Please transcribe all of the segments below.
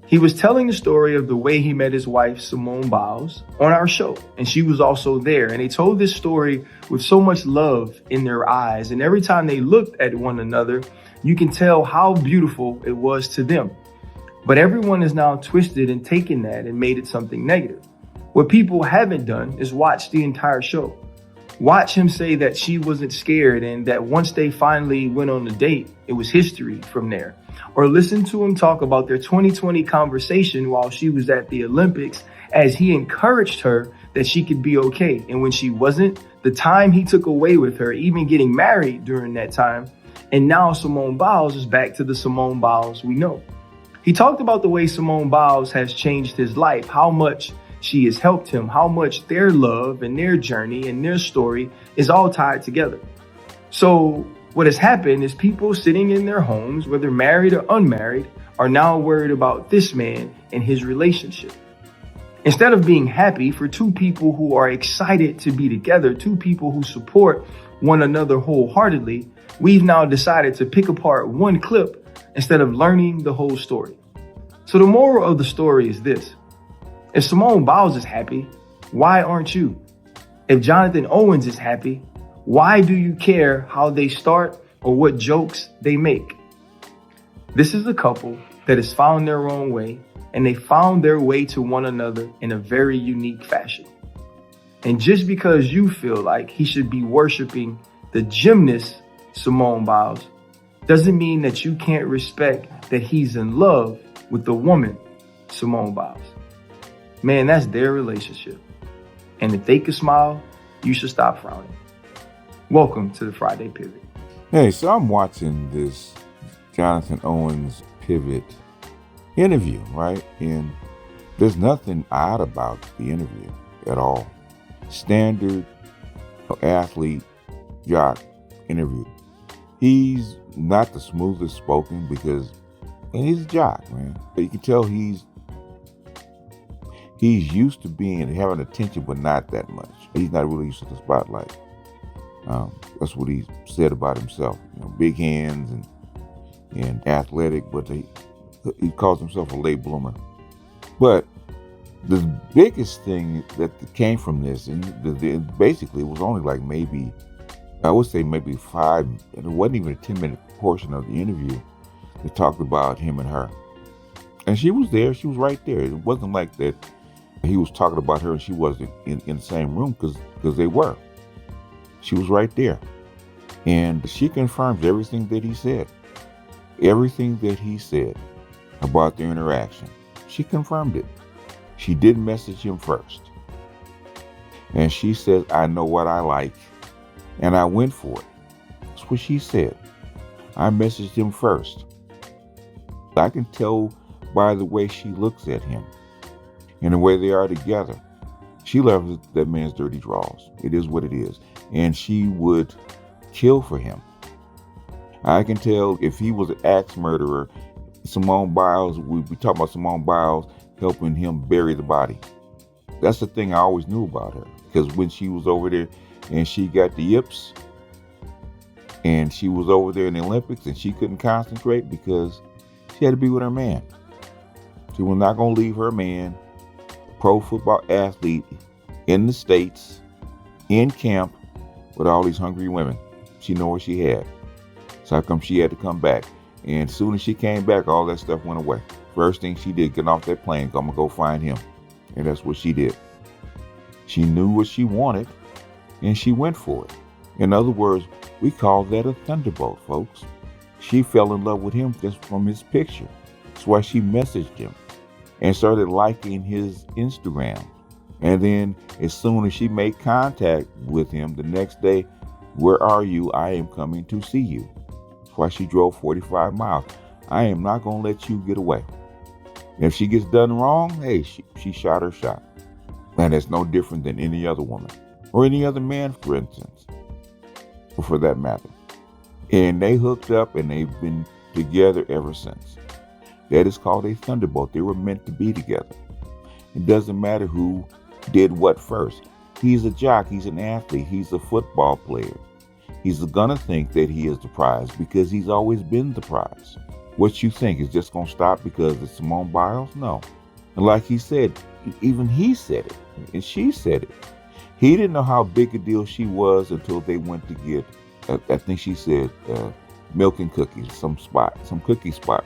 He was telling the story of the way he met his wife, Simone Biles, on our show. And she was also there. And they told this story with so much love in their eyes. And every time they looked at one another, you can tell how beautiful it was to them. But everyone is now twisted and taken that and made it something negative. What people haven't done is watch the entire show. Watch him say that she wasn't scared and that once they finally went on the date, it was history from there. Or listen to him talk about their 2020 conversation while she was at the Olympics as he encouraged her that she could be okay. And when she wasn't, the time he took away with her, even getting married during that time. And now Simone Biles is back to the Simone Biles we know. He talked about the way Simone Biles has changed his life, how much she has helped him, how much their love and their journey and their story is all tied together. So what has happened is people sitting in their homes, whether married or unmarried, are now worried about this man and his relationship. Instead of being happy for two people who are excited to be together, two people who support one another wholeheartedly, we've now decided to pick apart one clip instead of learning the whole story. So the moral of the story is this. If Simone Biles is happy, why aren't you? If Jonathan Owens is happy, why do you care how they start or what jokes they make? This is a couple that has found their own way, and they found their way to one another in a very unique fashion. And just because you feel like he should be worshiping the gymnast Simone Biles doesn't mean that you can't respect that he's in love with the woman Simone Biles. Man, that's their relationship. And if they could smile, you should stop frowning. Welcome to the Friday Pivot. Hey, so I'm watching this Jonathan Owens Pivot interview, right? And there's nothing odd about the interview at all. Standard athlete, jock interview. He's not the smoothest spoken and he's a jock, man. You can tell he's used to having attention, but not that much. He's not really used to the spotlight. That's what he said about himself. Big hands and athletic, but he calls himself a late bloomer. But the biggest thing that came from this, and basically it was only like maybe 5, and it wasn't even a 10-minute portion of the interview that talked about him and her. And she was there, she was right there. It wasn't like that he was talking about her and she wasn't in the same room because they were. She was right there. And she confirms everything that he said. Everything that he said about their interaction. She confirmed it. She did message him first. And she says, I know what I like. And I went for it. That's what she said. I messaged him first. I can tell by the way she looks at him and the way they are together. She loves that man's dirty draws. It is what it is. And she would kill for him. I can tell if he was an axe murderer, Simone Biles, we'd be talking about Simone Biles helping him bury the body. That's the thing I always knew about her. Because when she was over there and she got the yips, and she was over there in the Olympics and she couldn't concentrate because she had to be with her man. She was not going to leave her man, pro football athlete in the States, in camp with all these hungry women. She knew what she had. So how come she had to come back? And as soon as she came back, all that stuff went away. First thing she did, getting off that plane, I'm going to go find him. And that's what she did. She knew what she wanted and she went for it. In other words, we call that a thunderbolt, folks. She fell in love with him just from his picture. That's why she messaged him and started liking his Instagram. And then as soon as she made contact with him the next day, where are you? I am coming to see you. That's why she drove 45 miles. I am not going to let you get away. And if she gets done wrong, hey, she shot her shot. And it's no different than any other woman or any other man, for instance, or for that matter. And they hooked up and they've been together ever since. That is called a thunderbolt. They were meant to be together. It doesn't matter who did what first. He's a jock. He's an athlete. He's a football player. He's going to think that he is the prize because he's always been the prize. What you think is just going to stop because it's Simone Biles? No. And like he said, even he said it and she said it. He didn't know how big a deal she was until they went to get, I think she said, milk and cookies, some cookie spot.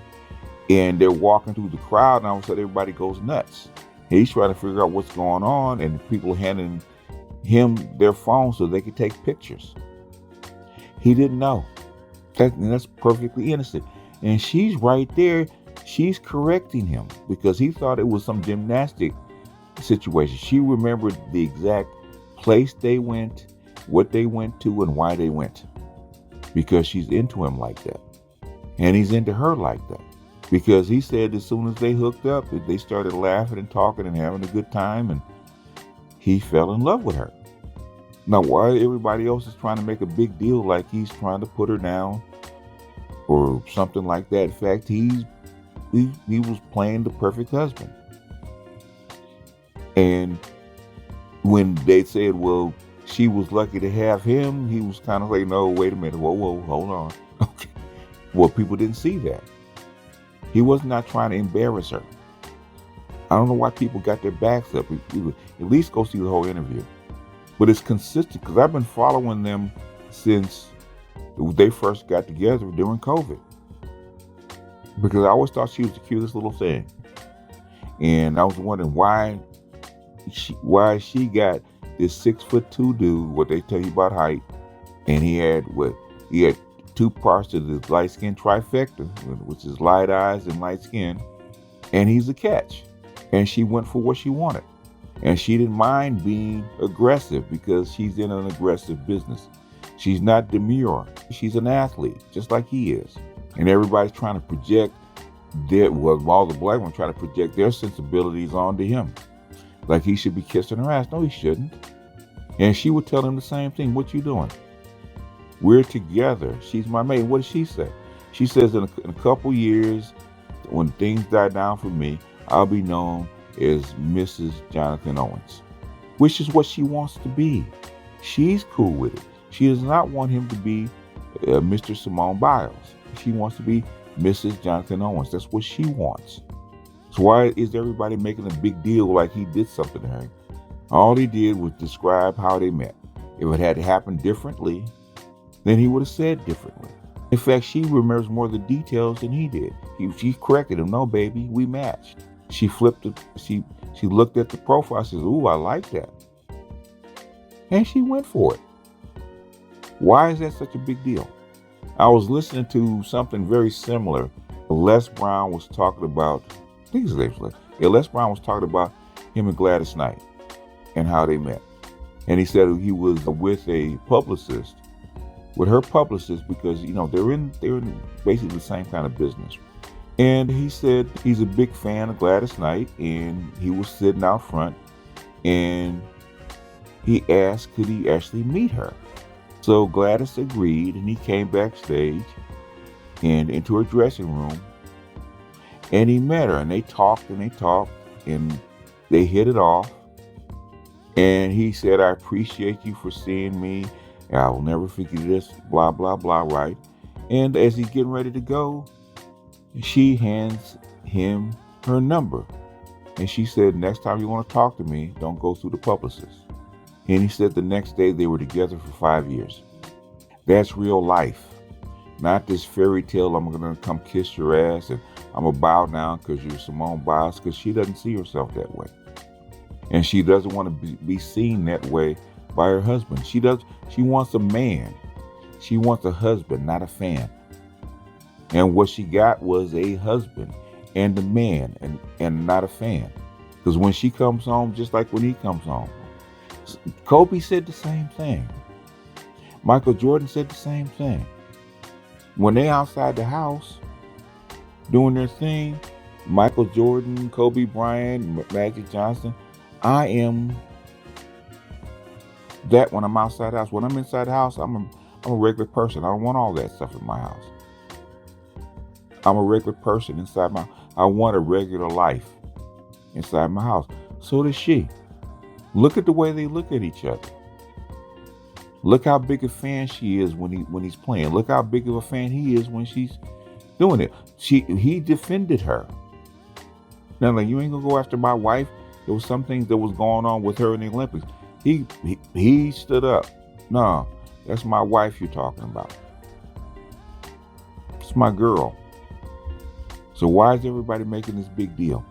And they're walking through the crowd and all of a sudden everybody goes nuts. He's trying to figure out what's going on and people handing him their phone so they could take pictures. He didn't know. That's perfectly innocent. And she's right there. She's correcting him because he thought it was some gymnastic situation. She remembered the exact place they went, what they went to, and why they went. Because she's into him like that. And he's into her like that. Because he said as soon as they hooked up, they started laughing and talking and having a good time, and he fell in love with her. Now, why everybody else is trying to make a big deal like he's trying to put her down or something like that? In fact, he was playing the perfect husband. And when they said, well, she was lucky to have him, he was kind of like, no, wait a minute, whoa, hold on. Okay. Well, people didn't see that. He was not trying to embarrass her. I don't know why people got their backs up. At least go see the whole interview. But it's consistent because I've been following them since they first got together during COVID. Because I always thought she was the cutest little thing. And I was wondering why she got this 6'2" dude, what they tell you about height, and he had two parts of the light skin trifecta, which is light eyes and light skin, and he's a catch. And she went for what she wanted. And she didn't mind being aggressive because she's in an aggressive business. She's not demure. She's an athlete, just like he is. And everybody's trying to project all the black women trying to project their sensibilities onto him. Like he should be kissing her ass. No, he shouldn't. And she would tell him the same thing. What you doing? We're together. She's my mate. What does she say? She says in a couple years, when things die down for me, I'll be known as Mrs. Jonathan Owens, which is what she wants to be. She's cool with it. She does not want him to be Mr. Simone Biles. She wants to be Mrs. Jonathan Owens. That's what she wants. So why is everybody making a big deal like he did something to her? All he did was describe how they met. If it had happened differently, then he would have said differently. In fact, she remembers more of the details than he did. She corrected him. No, baby, we matched. She flipped it. She looked at the profile. Says, "Ooh, I like that," and she went for it. Why is that such a big deal? I was listening to something very similar. Les Brown was talking about. I think his name was Les. Yeah, Les Brown was talking about him and Gladys Knight and how they met, and he said he was with a publicist, with her publicist, because they're in basically the same kind of business. And he said he's a big fan of Gladys Knight, and he was sitting out front, and he asked could he actually meet her. So Gladys agreed, and he came backstage and into her dressing room, and he met her, and they talked, and they hit it off. And he said, "I appreciate you for seeing me. I will never forget this, blah, blah, blah," right? And as he's getting ready to go, she hands him her number. And she said, "Next time you want to talk to me, don't go through the publicist." And he said the next day they were together for 5 years. That's real life. Not this fairy tale, I'm going to come kiss your ass and I'm going to bow down because you're Simone Biles, because she doesn't see herself that way. And she doesn't want to be seen that way by her husband. She wants a man. She wants a husband, not a fan. And what she got was a husband and a man and not a fan. Because when she comes home, just like when he comes home, Kobe said the same thing. Michael Jordan said the same thing. When they outside the house doing their thing, Michael Jordan, Kobe Bryant, Magic Johnson, I am that when I'm outside the house. When I'm inside the house, I'm a regular person. I don't want all that stuff in my house. I'm a regular person inside my. I want a regular life inside my house. So does she. Look at the way they look at each other. Look how big a fan she is when he's playing. Look how big of a fan he is when she's doing it. He defended her. Now, like, you ain't gonna go after my wife. There was some things that was going on with her in the Olympics. He stood up. No, that's my wife you're talking about. It's my girl. So why is everybody making this big deal?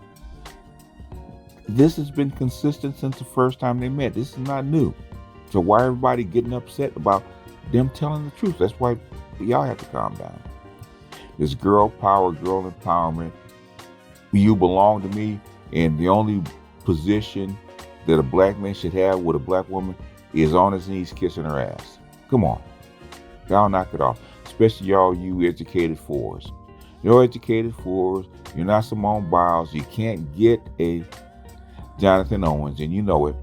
This has been consistent since the first time they met. This is not new. So why everybody getting upset about them telling the truth? That's why y'all have to calm down. This girl power, girl empowerment. You belong to me, and the only position that a black man should have with a black woman is on his knees kissing her ass. Come on. Y'all knock it off. Especially y'all, you educated fours. You're educated fours. You're not Simone Biles. You can't get a Jonathan Owens, and you know it.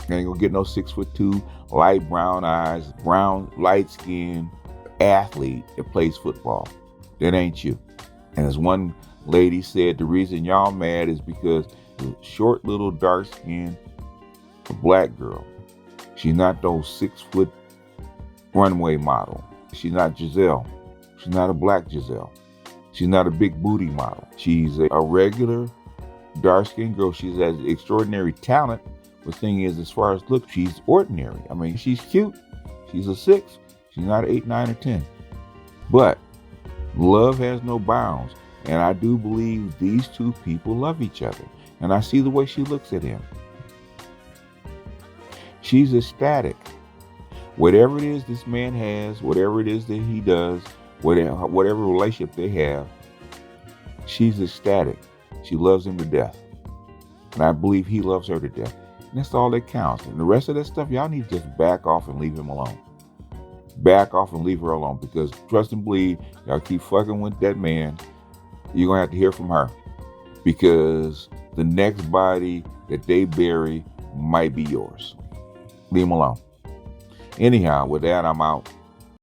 You ain't gonna get no 6'2", light brown eyes, brown, light skin athlete that plays football. That ain't you. And as one lady said, the reason y'all mad is because the short, little, dark skinned black girl. She's not those 6-foot runway model. She's not Giselle. She's not a black Giselle. She's not a big booty model. She's a regular dark-skinned girl. She has extraordinary talent. The thing is, as far as look, she's ordinary. I mean, she's cute. She's a 6. She's not an 8, 9, or 10. But love has no bounds. And I do believe these two people love each other. And I see the way she looks at him. She's ecstatic. Whatever it is this man has, whatever it is that he does, whatever relationship they have, she's ecstatic. She loves him to death. And I believe he loves her to death. And that's all that counts. And the rest of that stuff, y'all need to just back off and leave him alone. Back off and leave her alone. Because trust and believe, y'all keep fucking with that man, you're going to have to hear from her. Because the next body that they bury might be yours. Leave him alone. Anyhow, with that, I'm out.